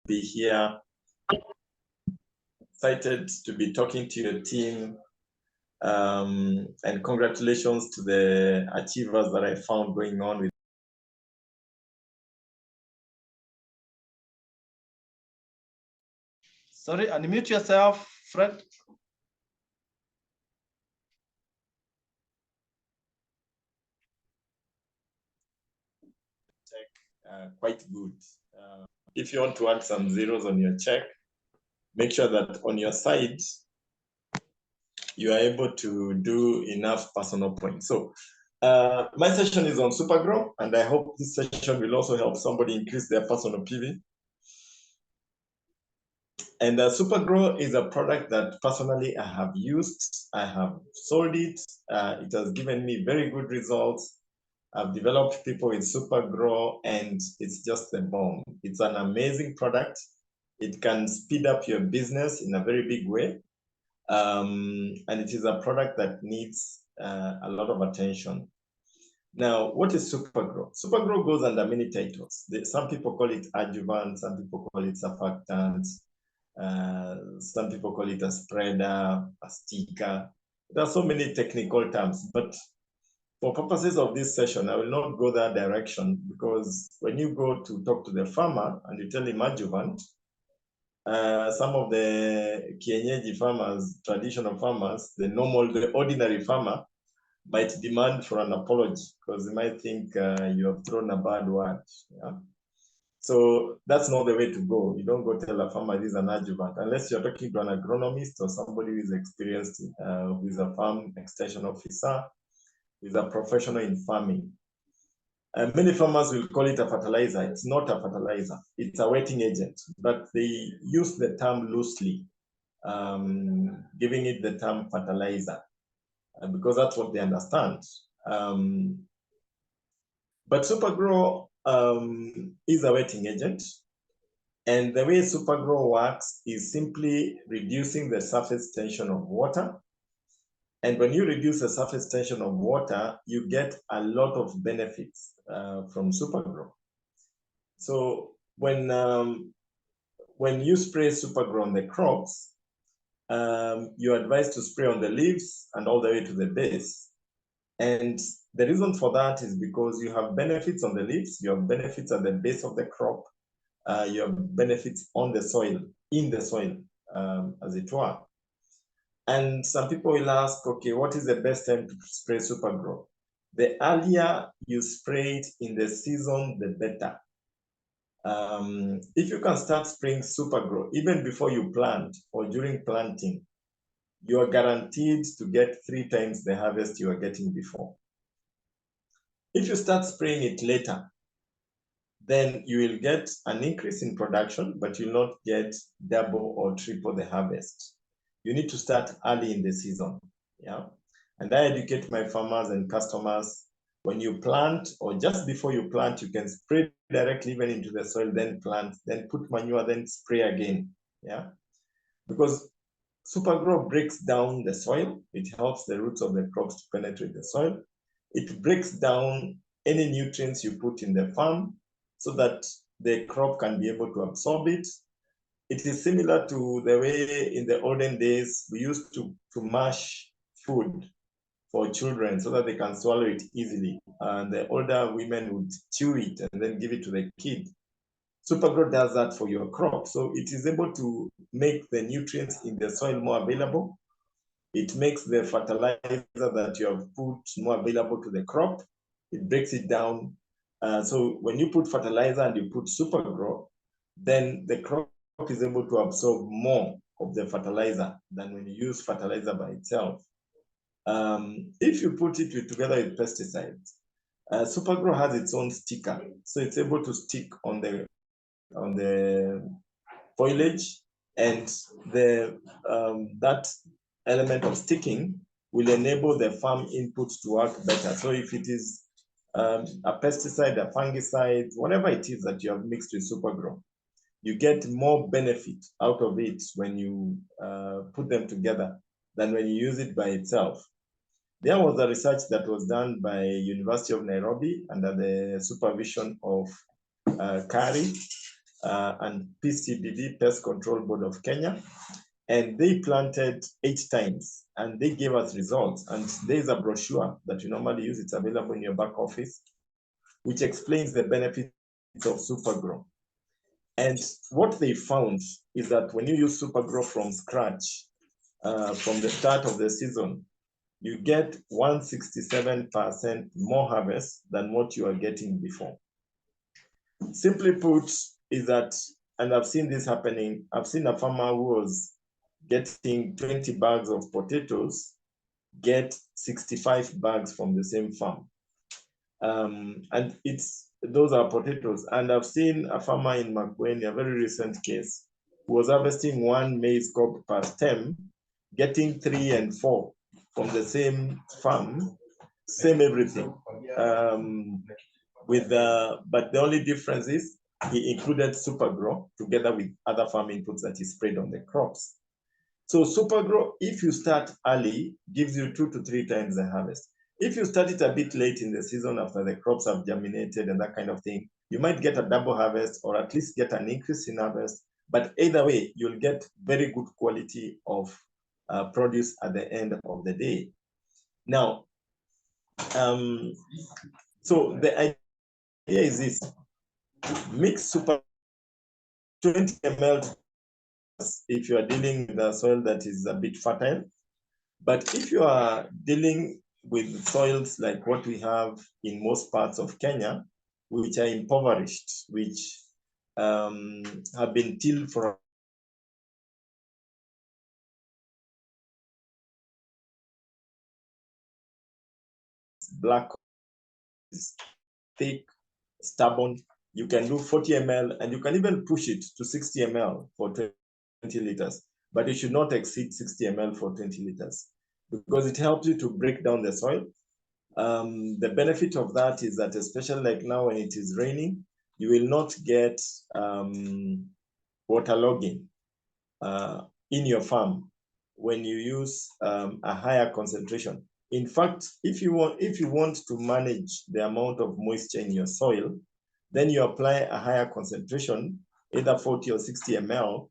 be here. Excited to be talking to your team. And congratulations to the achievers that I found going on with. Sorry, unmute yourself, Fred. Quite good. If you want to add some zeros on your check, make sure that on your side, you are able to do enough personal points. So my session is on Supergro, and I hope this session will also help somebody increase their personal PV. And Supergro is a product that personally I have used. I have sold it. It has given me very good results. I've developed people with Supergro, and it's just a bomb. It's an amazing product. It can speed up your business in a very big way. And it is a product that needs a lot of attention. Now, what is Supergro? Supergro goes under many titles. Some people call it adjuvant, some people call it surfactant, some people call it a spreader, a sticker. There are so many technical terms, but for purposes of this session, I will not go that direction, because when you go to talk to the farmer and you tell him adjuvant, some of the kienyeji farmers, traditional farmers, the ordinary farmer might demand for an apology, because they might think you have thrown a bad word. Yeah? So that's not the way to go. You don't go tell a farmer this is an adjuvant, unless you're talking to an agronomist or somebody who is experienced, who is a farm extension officer, who is a professional in farming. Many farmers will call it a fertilizer. It's not a fertilizer. It's a wetting agent, but they use the term loosely, giving it the term fertilizer, because that's what they understand. But Supergro is a wetting agent. And the way Supergro works is simply reducing the surface tension of water. And when you reduce the surface tension of water, you get a lot of benefits from Supergro. So when you spray Supergro on the crops, you're advised to spray on the leaves and all the way to the base. And the reason for that is because you have benefits on the leaves, you have benefits at the base of the crop, you have benefits on the soil, in the soil, as it were. And some people will ask, okay, what is the best time to spray Supergro? The earlier you spray it in the season, the better. If you can start spraying Supergro even before you plant or during planting, you are guaranteed to get 3 times the harvest you are getting before. If you start spraying it later, then you will get an increase in production, but you'll not get double or triple the harvest. You need to start early in the season. Yeah. And I educate my farmers and customers, when you plant or just before you plant, you can spray directly even into the soil, then plant, then put manure, then spray again. Yeah. Because Supergro breaks down the soil. It helps the roots of the crops to penetrate the soil. It breaks down any nutrients you put in the farm so that the crop can be able to absorb it. It is similar to the way in the olden days we used to mash food for children so that they can swallow it easily. And the older women would chew it and then give it to the kid. Supergro does that for your crop. So it is able to make the nutrients in the soil more available. It makes the fertilizer that you have put more available to the crop. It breaks it down. So when you put fertilizer and you put Supergro, then the crop is able to absorb more of the fertilizer than when you use fertilizer by itself. If you put it together with pesticides, Supergro has its own sticker, so it's able to stick on the foliage, and that element of sticking will enable the farm input to work better. So if it is a pesticide, a fungicide, whatever it is that you have mixed with Supergro, you get more benefit out of it when you put them together than when you use it by itself. There was a research that was done by University of Nairobi under the supervision of Kari, and PCBD, Pest Control Board of Kenya, and they planted 8 times and they gave us results. And there's a brochure that you normally use, it's available in your back office, which explains the benefits of Supergro. And what they found is that when you use Supergro from scratch, from the start of the season, you get 167% more harvest than what you are getting before. Simply put, is that, and I've seen this happening, I've seen a farmer who was getting 20 bags of potatoes get 65 bags from the same farm. And those are potatoes. And I've seen a farmer in Makueni, a very recent case, who was harvesting 1 maize cob per stem, getting 3 and 4 from the same farm, same everything. But the only difference is he included Supergro together with other farm inputs that he sprayed on the crops. So Supergro, if you start early, gives you 2 to 3 times the harvest. If you start it a bit late in the season after the crops have germinated and that kind of thing, you might get a double harvest or at least get an increase in harvest. But either way, you'll get very good quality of produce at the end of the day. Now, so the idea is this: mix Super 20 ml if you are dealing with a soil that is a bit fertile. But if you are dealing with soils like what we have in most parts of Kenya, which are impoverished, which have been tilled for black, thick, stubborn, you can do 40 ml and you can even push it to 60 ml for 20 liters, but it should not exceed 60 ml for 20 liters because it helps you to break down the soil. The benefit of that is that, especially like now when it is raining, you will not get waterlogging in your farm when you use a higher concentration. In fact, if you want to manage the amount of moisture in your soil, then you apply a higher concentration, either 40 or 60 ml,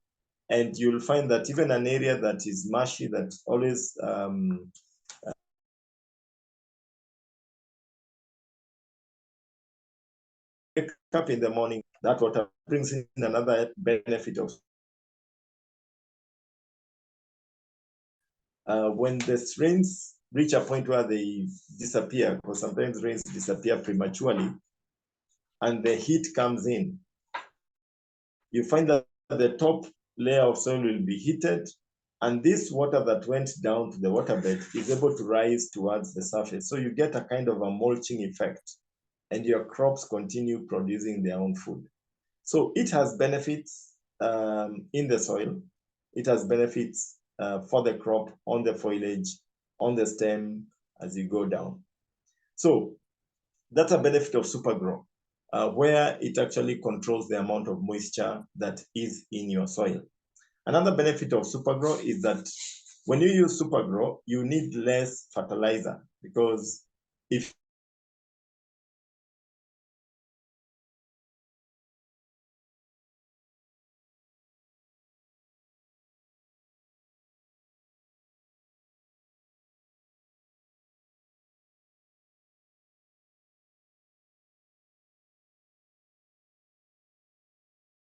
and you'll find that even an area that is marshy, that always wake up in the morning, that water brings in another benefit of when the rains reach a point where they disappear, because sometimes rains disappear prematurely, and the heat comes in, you find that the top layer of soil will be heated, and this water that went down to the waterbed is able to rise towards the surface. So you get a kind of a mulching effect, and your crops continue producing their own food. So it has benefits in the soil. It has benefits for the crop, on the foliage, on the stem as you go down. So that's a benefit of Supergro, where it actually controls the amount of moisture that is in your soil. Another benefit of Supergro is that when you use Supergro, you need less fertilizer, because if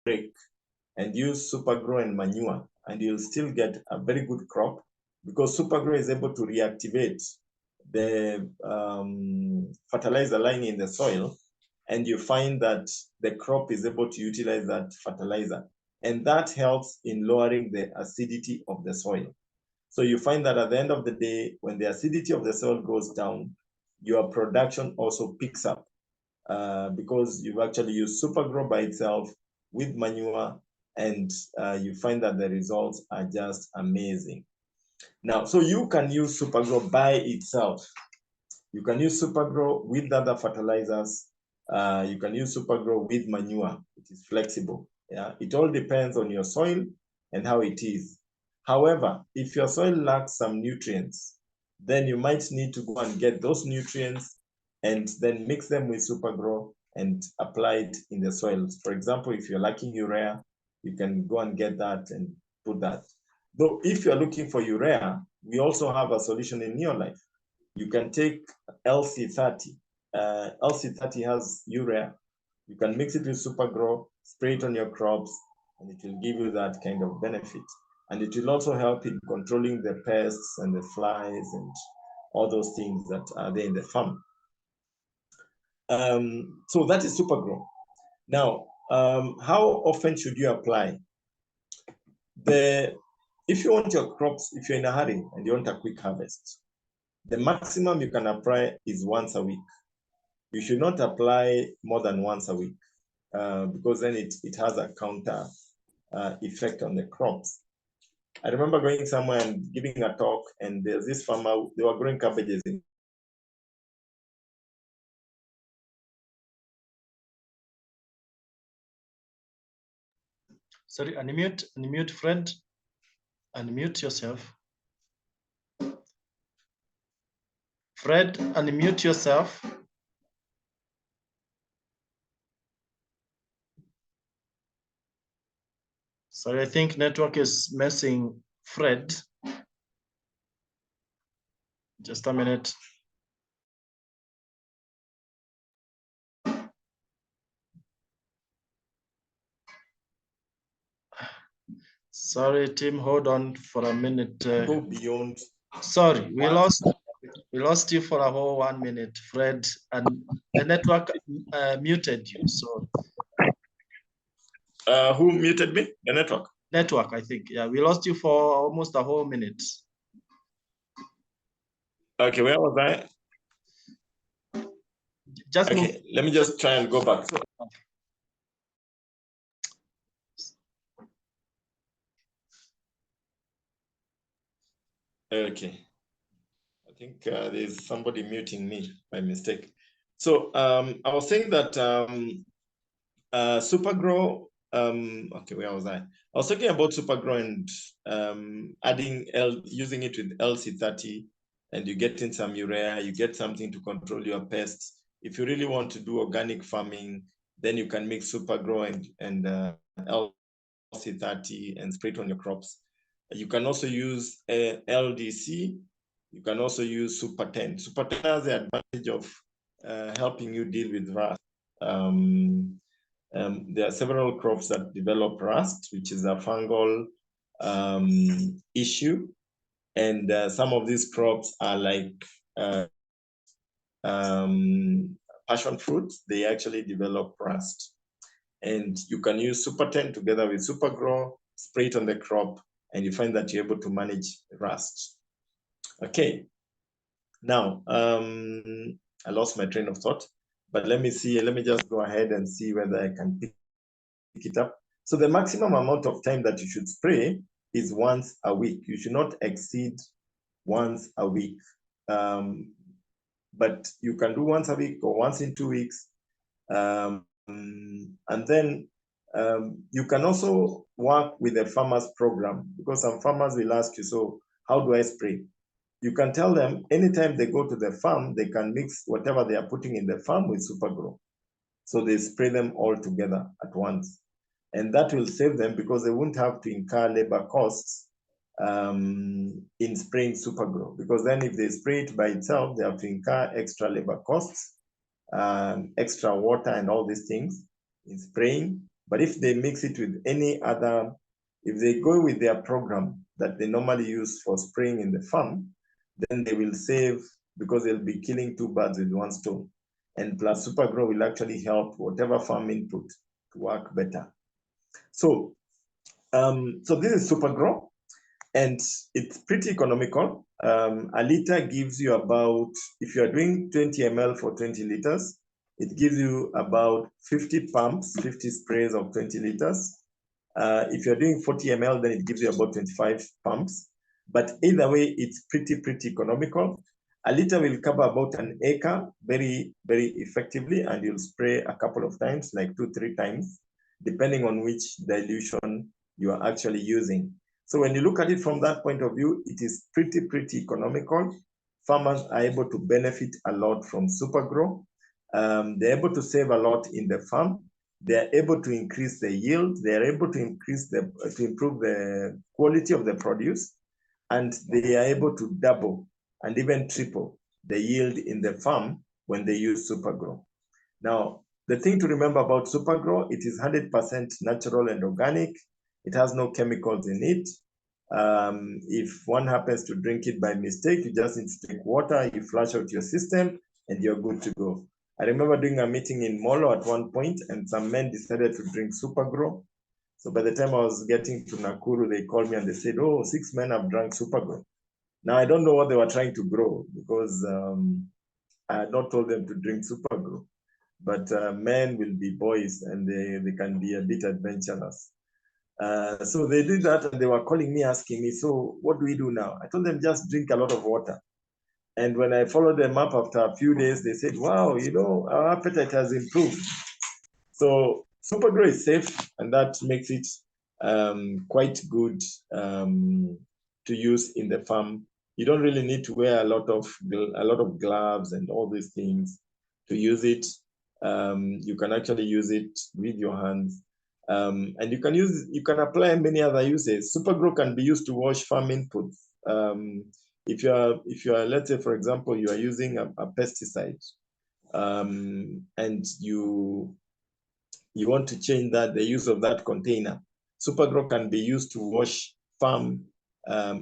break and use Supergro and manure, and you'll still get a very good crop, because Supergro is able to reactivate the fertilizer lying in the soil, and you find that the crop is able to utilize that fertilizer. And that helps in lowering the acidity of the soil. So you find that at the end of the day, when the acidity of the soil goes down, your production also picks up because you've actually used Supergro by itself with manure, and you find that the results are just amazing. Now, so you can use Supergro by itself. You can use Supergro with other fertilizers. You can use Supergro with manure. It is flexible. Yeah, it all depends on your soil and how it is. However, if your soil lacks some nutrients, then you might need to go and get those nutrients and then mix them with Supergro and apply it in the soil. For example, if you're lacking urea, you can go and get that and put that. Though if you're looking for urea, we also have a solution in Neolife. You can take LC30. LC30 has urea. You can mix it with Supergro, spray it on your crops, and it will give you that kind of benefit. And it will also help in controlling the pests and the flies and all those things that are there in the farm. So that is Supergro. Now, how often should you apply? If you want your crops, if you're in a hurry and you want a quick harvest, the maximum you can apply is once a week. You should not apply more than once a week because then it has a counter effect on the crops. I remember going somewhere and giving a talk, and there's this farmer, they were growing cabbages in Sorry, unmute, Fred. Unmute yourself. Fred, unmute yourself. Sorry, I think network is messing Fred. Just a minute. Sorry, team, hold on for a minute. Go beyond. Sorry, we lost you for a whole 1 minute, Fred, and the network muted you. So who muted me? The network. Network, I think. Yeah, we lost you for almost a whole minute. Okay, where was I? Just okay, move. Let me just try and go back. Okay. I think there's somebody muting me by mistake. So I was saying that Supergro, okay, where was I? I was talking about Supergro and using it with LC30, and you get in some urea, you get something to control your pests. If you really want to do organic farming, then you can mix Supergro and LC30 and spray it on your crops. You can also use LDC. You can also use Super 10. Super 10 has the advantage of helping you deal with rust. There are several crops that develop rust, which is a fungal issue. And some of these crops are like passion fruits. They actually develop rust. And you can use Super 10 together with Supergro, spray it on the crop, and you find that you're able to manage rust. Okay. Now, I lost my train of thought, but let me just go ahead and see whether I can pick it up. So the maximum amount of time that you should spray is once a week. You should not exceed once a week. But you can do once a week or once in 2 weeks. And then you can also work with a farmer's program, because some farmers will ask you, so how do I spray? You can tell them anytime they go to the farm, they can mix whatever they are putting in the farm with Supergro. So they spray them all together at once. And that will save them because they won't have to incur labor costs in spraying Supergro. Because then if they spray it by itself, they have to incur extra labor costs, extra water and all these things in spraying. But if they mix it with any other, if they go with their program that they normally use for spraying in the farm, then they will save, because they'll be killing 2 birds with 1 stone. And plus Supergro will actually help whatever farm input to work better. So, so this is Supergro, and it's pretty economical. A liter gives you about, if you're doing 20 ml for 20 liters, it gives you about 50 pumps, 50 sprays of 20 liters. If you're doing 40 ml, then it gives you about 25 pumps. But either way, it's pretty economical. A liter will cover about an acre very effectively, and you'll spray a couple of times, like 2-3 times, depending on which dilution you are actually using. So when you look at it from that point of view, it is pretty economical. Farmers are able to benefit a lot from Supergro. they're able to save a lot in the farm. They're able to increase the yield. They're able to improve the quality of the produce, and they are able to double and even triple the yield in the farm when they use Supergro. Now, the thing to remember about Supergro, it is 100% natural and organic. It has no chemicals in it. If one happens to drink it by mistake, you just need to take water, you flush out your system, and you're good to go. I remember doing a meeting in Molo at one point, and some men decided to drink Supergro. So by the time I was getting to Nakuru, they called me and they said, "Oh, 6 men have drank Supergro." Now, I don't know what they were trying to grow because I had not told them to drink Supergro. But men will be boys and they can be a bit adventurous. So they did that and they were calling me, asking me, "So what do we do now?" I told them, just drink a lot of water. And when I followed them up after a few days, they said, "Wow, our appetite has improved." So Supergro is safe, and that makes it quite good to use in the farm. You don't really need to wear a lot of gloves and all these things to use it. You can actually use it with your hands, and you can apply many other uses. Supergro can be used to wash farm inputs. If you are, let's say, for example, you are using a pesticide, and you want to change the use of that container. Supergro can be used to wash farm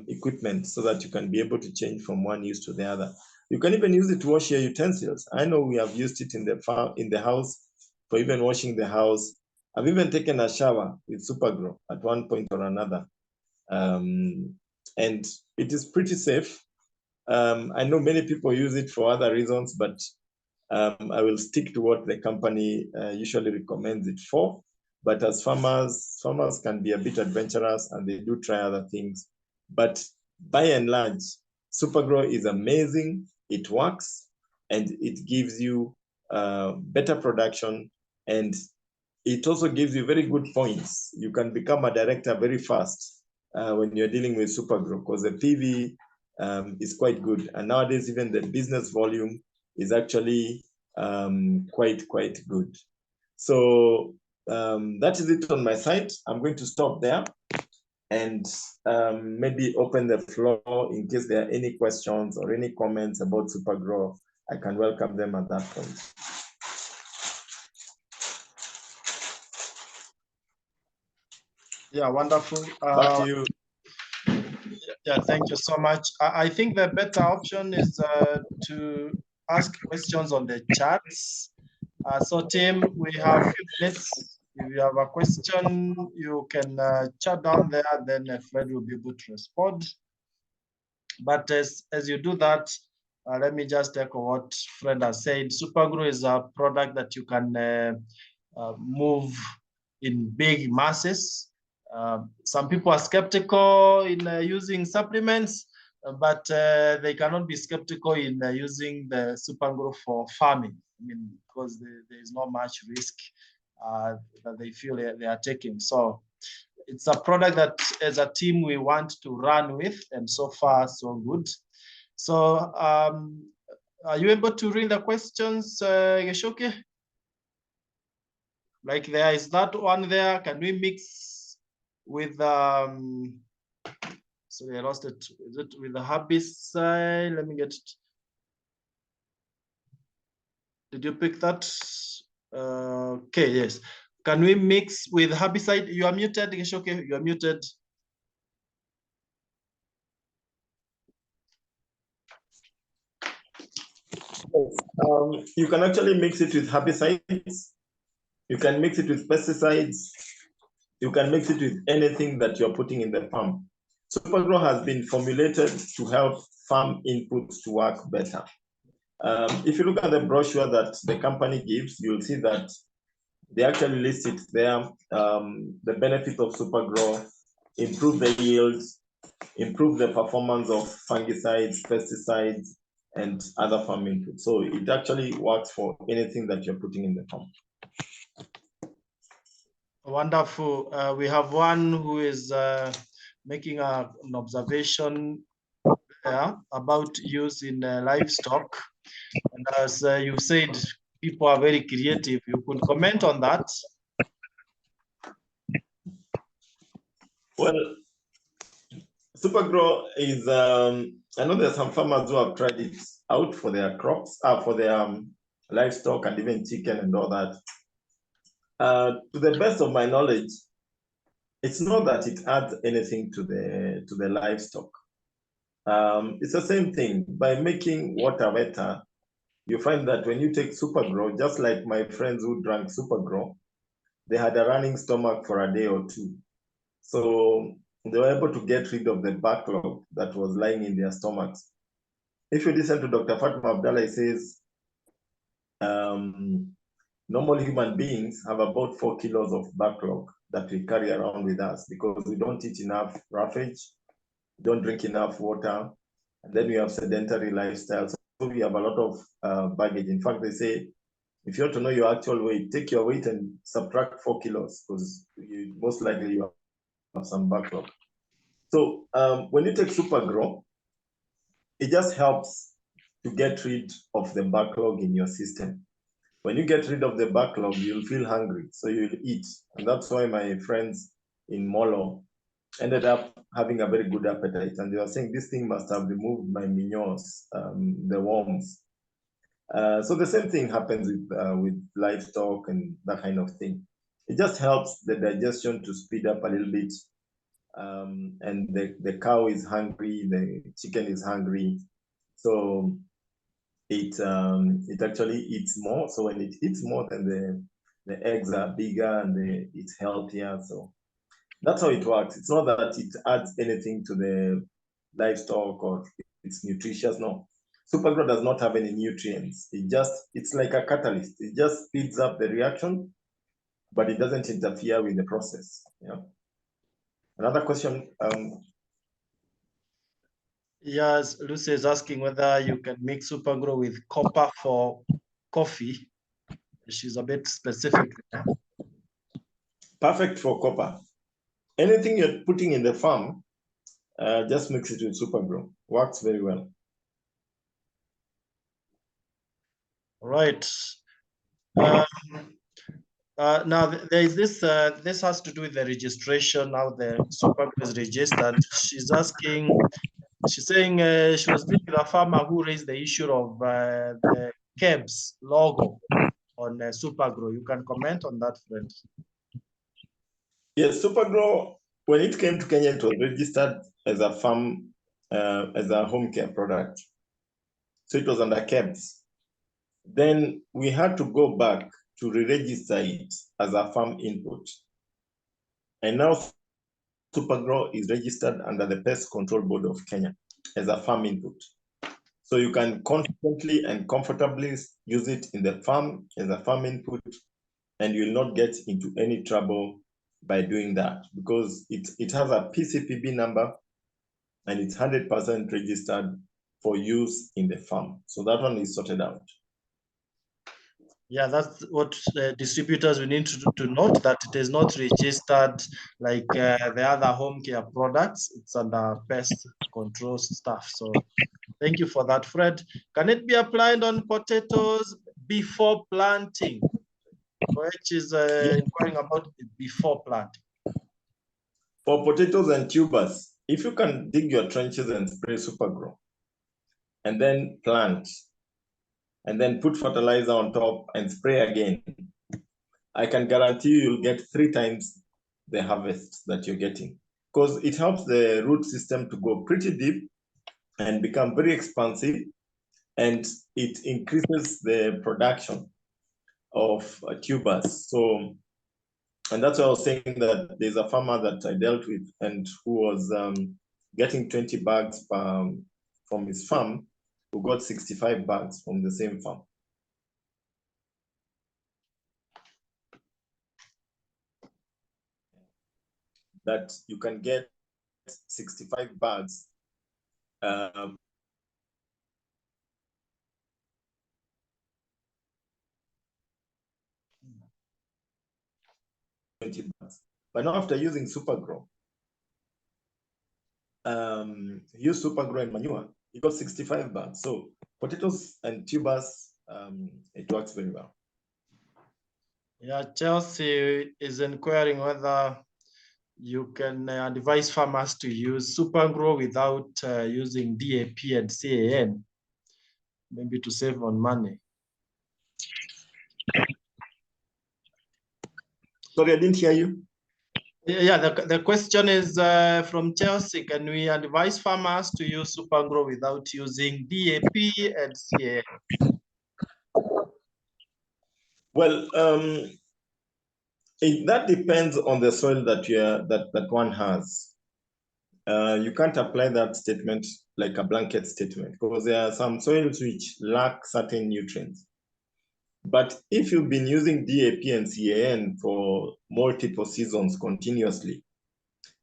equipment so that you can be able to change from one use to the other. You can even use it to wash your utensils. I know we have used it in the house for even washing the house. I've even taken a shower with Supergro at one point or another. And it is pretty safe. I know many people use it for other reasons, but I will stick to what the company usually recommends it for. But as farmers can be a bit adventurous and they do try other things. But by and large, Supergro is amazing. It works and it gives you better production, and it also gives you very good points. You can become a director very fast when you're dealing with Supergro because the PV is quite good. And nowadays, even the business volume is actually quite good. So that is it on my side. I'm going to stop there and maybe open the floor in case there are any questions or any comments about Supergro. I can welcome them at that point. Yeah, wonderful. Back to you. Yeah, thank you so much. I think the better option is to ask questions on the chats. So Tim, we have a few minutes. If you have a question, you can chat down there, then Fred will be able to respond. But as you do that, let me just echo what Fred has said. Supergro is a product that you can move in big masses. Some people are skeptical in using supplements, but they cannot be skeptical in using the Supergro for farming. I mean, because there is not much risk that they feel they are taking. So it's a product that as a team we want to run with, and so far so good. So are you able to read the questions, Gichuki? Like there is that one there. Can we mix with sorry, I lost it. Is it with the herbicide? Let me get it. Did you pick that? Okay, yes. Can we mix with herbicide? You are muted, Gichuki. You are muted. You can actually mix it with herbicides. You can mix it with pesticides. You can mix it with anything that you're putting in the farm. Supergro has been formulated to help farm inputs to work better. If you look at the brochure that the company gives, you'll see that they actually list it there. The benefit of Supergro: improve the yields, improve the performance of fungicides, pesticides, and other farm inputs. So it actually works for anything that you're putting in the farm. Wonderful. We have one who is making an observation about use in livestock. And as you said, people are very creative. You could comment on that. Well, Supergro is, I know there's some farmers who have tried it out for their crops, for their livestock and even chicken and all that. To the best of my knowledge, it's not that it adds anything to the livestock. It's the same thing. By making water wetter, you find that when you take Supergro, just like my friends who drank Supergro, they had a running stomach for a day or two. So they were able to get rid of the backlog that was lying in their stomachs. If you listen to Dr. Fatma Abdallah, he says normal human beings have about 4 kilos of backlog that we carry around with us because we don't eat enough roughage, don't drink enough water, and then we have sedentary lifestyles. So we have a lot of baggage. In fact, they say if you want to know your actual weight, take your weight and subtract 4 kilos because most likely you have some backlog. So when you take Supergro, it just helps to get rid of the backlog in your system. When you get rid of the backlog, you'll feel hungry, so you'll eat. And that's why my friends in Molo ended up having a very good appetite. And they were saying, this thing must have removed my mignons, the worms. So the same thing happens with livestock and that kind of thing. It just helps the digestion to speed up a little bit. And the cow is hungry, the chicken is hungry. So it actually eats more. So when it eats more, then the eggs are bigger and it's healthier. So that's how it works. It's not that it adds anything to the livestock or it's nutritious. No, Supergro does not have any nutrients. It's like a catalyst. It just speeds up the reaction, but it doesn't interfere with the process. Yeah. Another question. Yes, Lucy is asking whether you can mix Supergro with copper for coffee. She's a bit specific there. Perfect for copper. Anything you're putting in the farm, just mix it with Supergro. Works very well. All right. Now there is this. This has to do with the registration. Now the Supergro is registered. She's asking. She's saying she was dealing with a farmer who raised the issue of the KEBS logo on Supergro. You can comment on that, friend. Yes, Supergro, when it came to Kenya, it was registered as a farm, as a home care product. So it was under KEBS. Then we had to go back to re-register it as a farm input. And now Supergro is registered under the Pest Control Board of Kenya as a farm input. So you can confidently and comfortably use it in the farm as a farm input, and you will not get into any trouble by doing that because it has a PCPB number and it's 100% registered for use in the farm. So that one is sorted out. Yeah, that's what distributors we need to note, that it is not registered like the other home care products. It's under pest control stuff. So thank you for that, Fred. Can it be applied on potatoes before planting? Which is inquiring about before planting. For potatoes and tubers, if you can dig your trenches and spray Supergro, and then plant, and then put fertilizer on top and spray again, I can guarantee you'll get 3 times the harvest that you're getting, because it helps the root system to go pretty deep and become very expansive, and it increases the production of tubers. So, and that's why I was saying that there's a farmer that I dealt with and who was getting 20 bags from his farm, who got 65 bags from the same farm. That you can get 65 bags um, but now after using Supergro, use Supergro and manure, you got 65 bags. So potatoes and tubers it works very well. Yeah, Chelsea is inquiring whether you can advise farmers to use Supergro without using DAP and CAN, maybe to save on money. Sorry, I didn't hear you. Yeah, the question is from Chelsea. Can we advise farmers to use Supergro without using DAP and CAN? Well, that depends on the soil that one has. You can't apply that statement like a blanket statement because there are some soils which lack certain nutrients. But if you've been using DAP and CAN for multiple seasons continuously,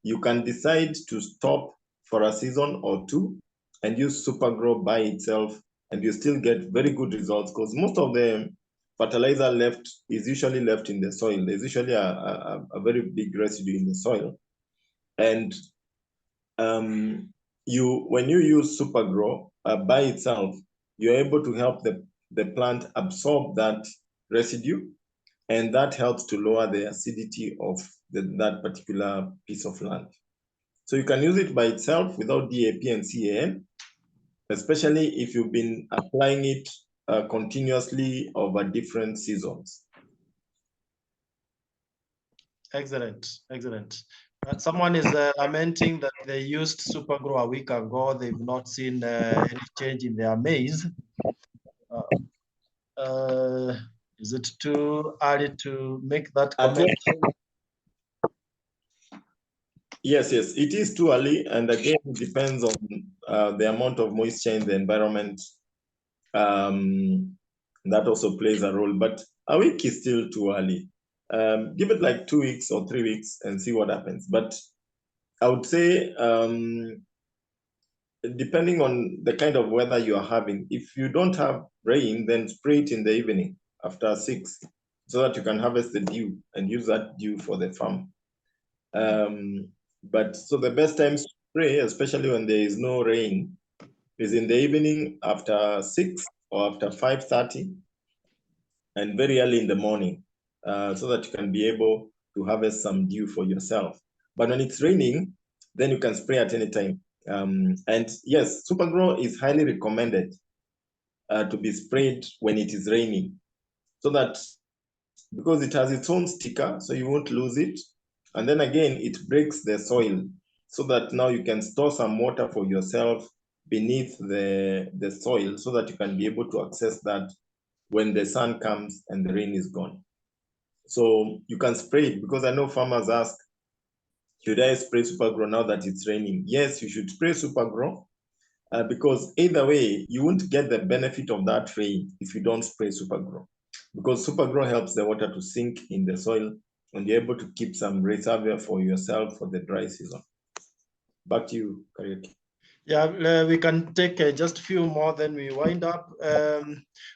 you can decide to stop for a season or two and use Supergro by itself, and you still get very good results because most of the fertilizer left is usually left in the soil. There's usually a very big residue in the soil. And when you use Supergro by itself, you're able to help the plant absorb that residue, and that helps to lower the acidity of that particular piece of land. So you can use it by itself without DAP and CAN, especially if you've been applying it continuously over different seasons. Excellent, excellent. Someone is lamenting that they used Supergro a week ago. They've not seen any change in their maize. Is it too early to make that comment? Yes, it is too early. And again, it depends on the amount of moisture in the environment. That also plays a role, but a week is still too early. Give it like 2 weeks or 3 weeks and see what happens. But I would say, depending on the kind of weather you are having, if you don't have rain, then spray it in the evening after 6 so that you can harvest the dew and use that dew for the farm. But so the best time to spray, especially when there is no rain, is in the evening after 6 or after 5:30 and very early in the morning, so that you can be able to harvest some dew for yourself. But when it's raining, then you can spray at any time. And yes, Supergro is highly recommended to be sprayed when it is raining, so that because it has its own sticker, so you won't lose it. And then again, it breaks the soil so that now you can store some water for yourself beneath the soil so that you can be able to access that when the sun comes and the rain is gone. So you can spray it, because I know farmers ask, should I spray Supergro now that it's raining? Yes, you should spray Supergro because either way, you won't get the benefit of that rain if you don't spray Supergro, because Supergro helps the water to sink in the soil and you're able to keep some reservoir for yourself for the dry season. Back to you, Kariuki. Yeah, we can take just a few more, then we wind up.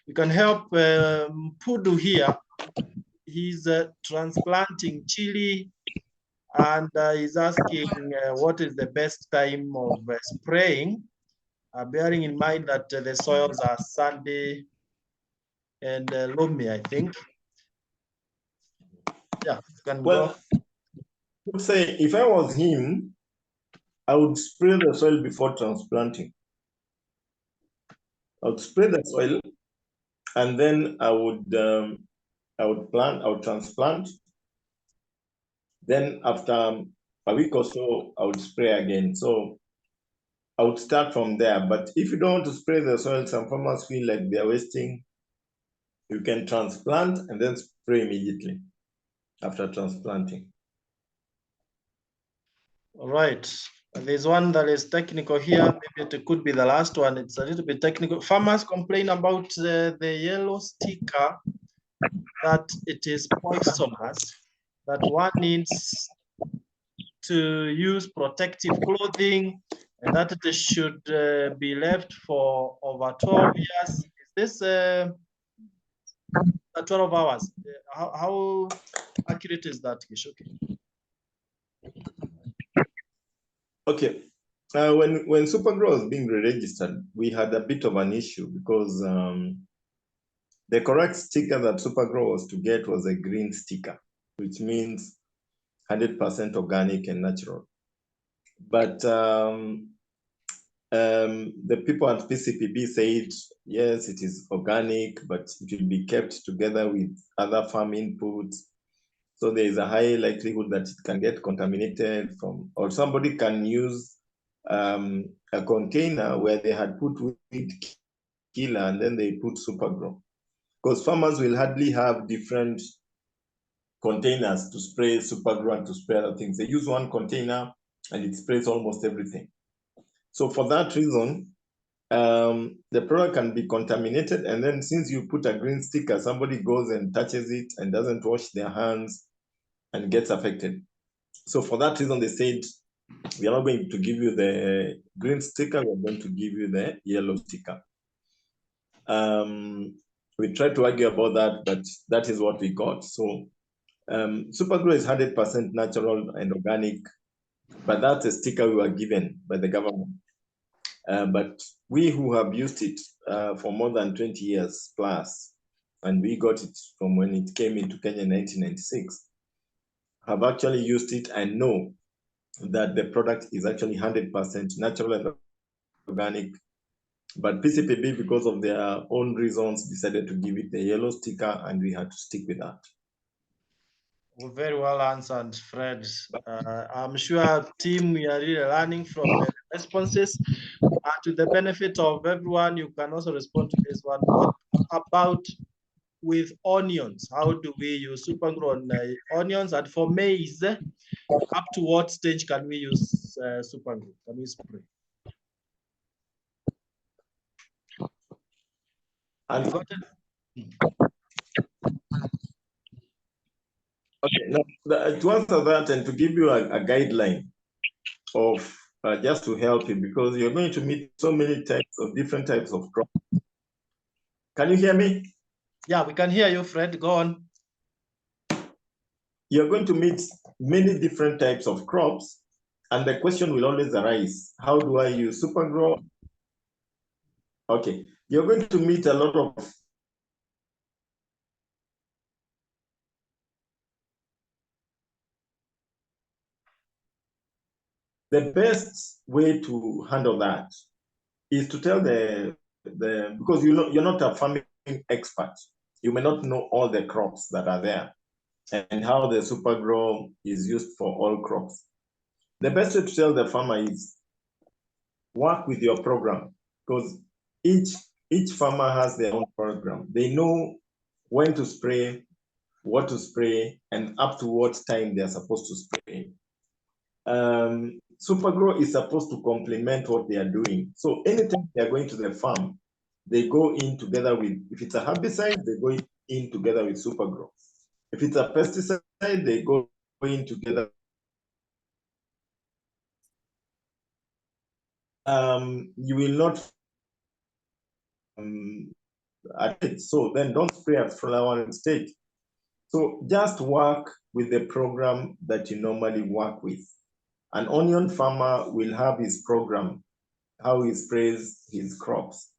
We can help Pudu here. He's transplanting chili, and he's asking what is the best time of spraying, bearing in mind that the soils are sandy and loamy, I think. Yeah, you can go. I would say if I was him, I would spray the soil before transplanting. I would spray the soil, and then I would transplant. Then after a week or so, I would spray again. So I would start from there. But if you don't want to spray the soil, some farmers feel like they're wasting, you can transplant and then spray immediately after transplanting. All right. There's one that is technical here. Maybe it could be the last one. It's a little bit technical. Farmers complain about the yellow sticker, that it is poisonous, that one needs to use protective clothing, and that it should be left for over 12 years. Is this 12 hours? How accurate is that, Gichuki? Okay. When Supergro was being re-registered, we had a bit of an issue because The correct sticker that Supergro was to get was a green sticker, which means 100% organic and natural. But the people at PCPB said, yes, it is organic, but it will be kept together with other farm inputs. So there is a high likelihood that it can get contaminated from, or somebody can use a container where they had put weed killer and then they put Supergro. Because farmers will hardly have different containers to spray Supergro and to spray other things. They use one container and it sprays almost everything. So for that reason, the product can be contaminated, and then since you put a green sticker, somebody goes and touches it and doesn't wash their hands and gets affected. So for that reason, they said, we are not going to give you the green sticker, we're going to give you the yellow sticker. We tried to argue about that, but that is what we got. So Supergro is 100% natural and organic, but that's a sticker we were given by the government. But we who have used it for more than 20 years plus, and we got it from when it came into Kenya in 1996, have actually used it and know that the product is actually 100% natural and organic. But PCPB, because of their own reasons, decided to give it the yellow sticker, and we had to stick with that. Well, very well answered, Fred. I'm sure, team, we are really learning from the responses. To the benefit of everyone, you can also respond to this one. What about with onions? How do we use Supergro on onions? And for maize, up to what stage can we use Supergro? Can we spray? And got it? Okay, now to answer that and to give you a guideline of just to help you, because you're going to meet so many types of different types of crops. Can you hear me? Yeah, we can hear you, Fred. Go on. You're going to meet many different types of crops, and the question will always arise, how do I use Supergro? Okay, you're going to meet a lot of the best way to handle that is to tell because you're not a farming expert. You may not know all the crops that are there and how the Supergro is used for all crops. The best way to tell the farmer is work with your program, because each farmer has their own program. They know when to spray, what to spray, and up to what time they're supposed to spray. Supergro is supposed to complement what they are doing. So anytime they are going to the farm, they go in together with, if it's a herbicide, they go in together with Supergro. If it's a pesticide, they go in together. You will not at it. So then don't spray at flowering stage. So just work with the program that you normally work with. An onion farmer will have his program, how he sprays his crops.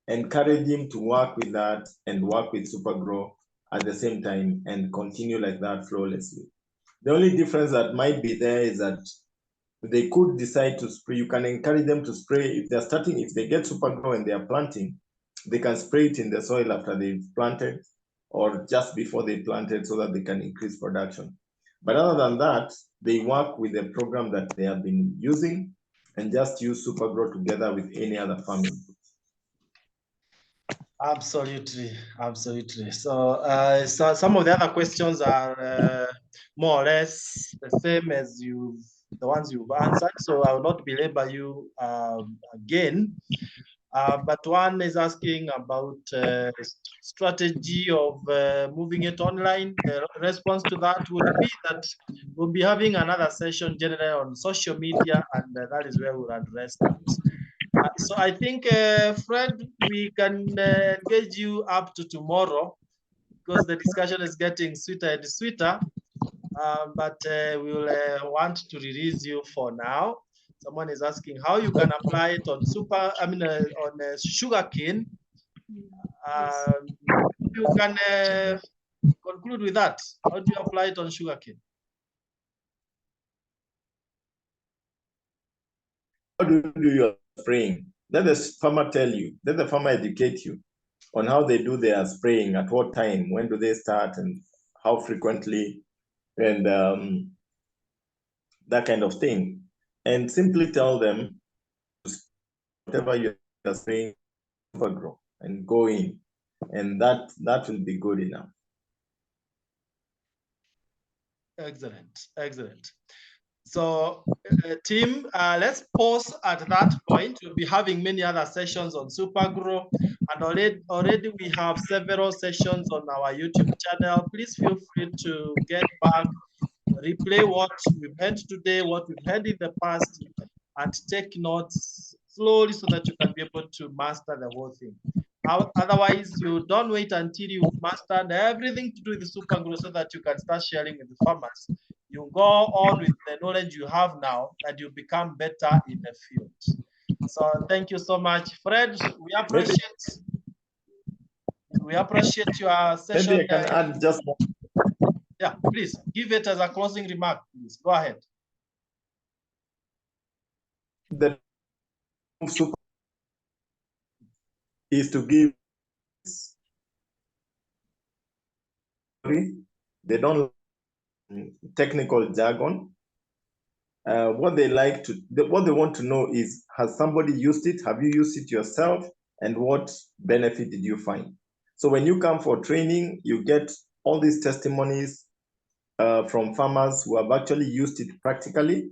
Encourage him to work with that and work with Supergro at the same time and continue like that flawlessly. The only difference that might be there is that they could decide to spray. You can encourage them to spray if they're starting, if they get Supergro and they are planting, they can spray it in the soil after they've planted or just before they planted so that they can increase production. But other than that, they work with the program that they have been using and just use Supergro together with any other farming. Absolutely, absolutely. So, so some of the other questions are more or less the same as the ones you've answered. So I will not belabor you again. But one is asking about strategy of moving it online. The response to that would be that we'll be having another session generally on social media, and that is where we'll address that. So I think, Fred, we can engage you up to tomorrow because the discussion is getting sweeter and sweeter. But we will want to release you for now. Someone is asking how you can apply it on sugarcane. you can conclude with that. How do you apply it on sugarcane? How do you do your spraying? Let the farmer tell you. Let the farmer educate you on how they do their spraying, at what time, when do they start, and how frequently, and that kind of thing. And simply tell them whatever you're spraying, Supergro, and go in, and that will be good enough. Excellent, excellent. So, team, let's pause at that point. We'll be having many other sessions on Supergro, and already we have several sessions on our YouTube channel. Please feel free to get back, replay what we've heard today, what we've heard in the past, and take notes slowly so that you can be able to master the whole thing. Otherwise, you don't wait until you've mastered everything to do with the Supergro so that you can start sharing with the farmers. You go on with the knowledge you have now and you become better in the field. So thank you so much, Fred. We appreciate your session. Maybe I can add just one. Yeah, please give it as a closing remark. Please go ahead. The super is to give. They don't like technical jargon. What they want to know is, has somebody used it? Have you used it yourself? And what benefit did you find? So when you come for training, you get all these testimonies from farmers who have actually used it practically.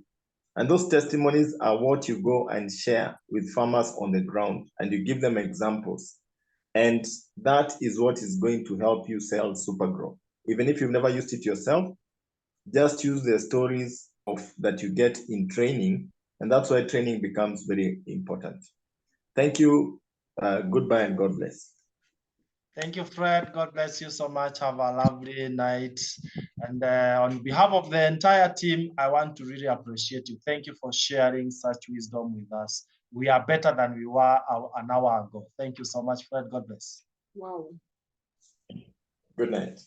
And those testimonies are what you go and share with farmers on the ground, and you give them examples. And that is what is going to help you sell Supergro. Even if you've never used it yourself, just use the stories that you get in training. And that's why training becomes very important. Thank you. Goodbye and God bless. Thank you, Fred. God bless you so much. Have a lovely night. And on behalf of the entire team, I want to really appreciate you. Thank you for sharing such wisdom with us. We are better than we were an hour ago. Thank you so much, Fred. God bless. Wow. Good night.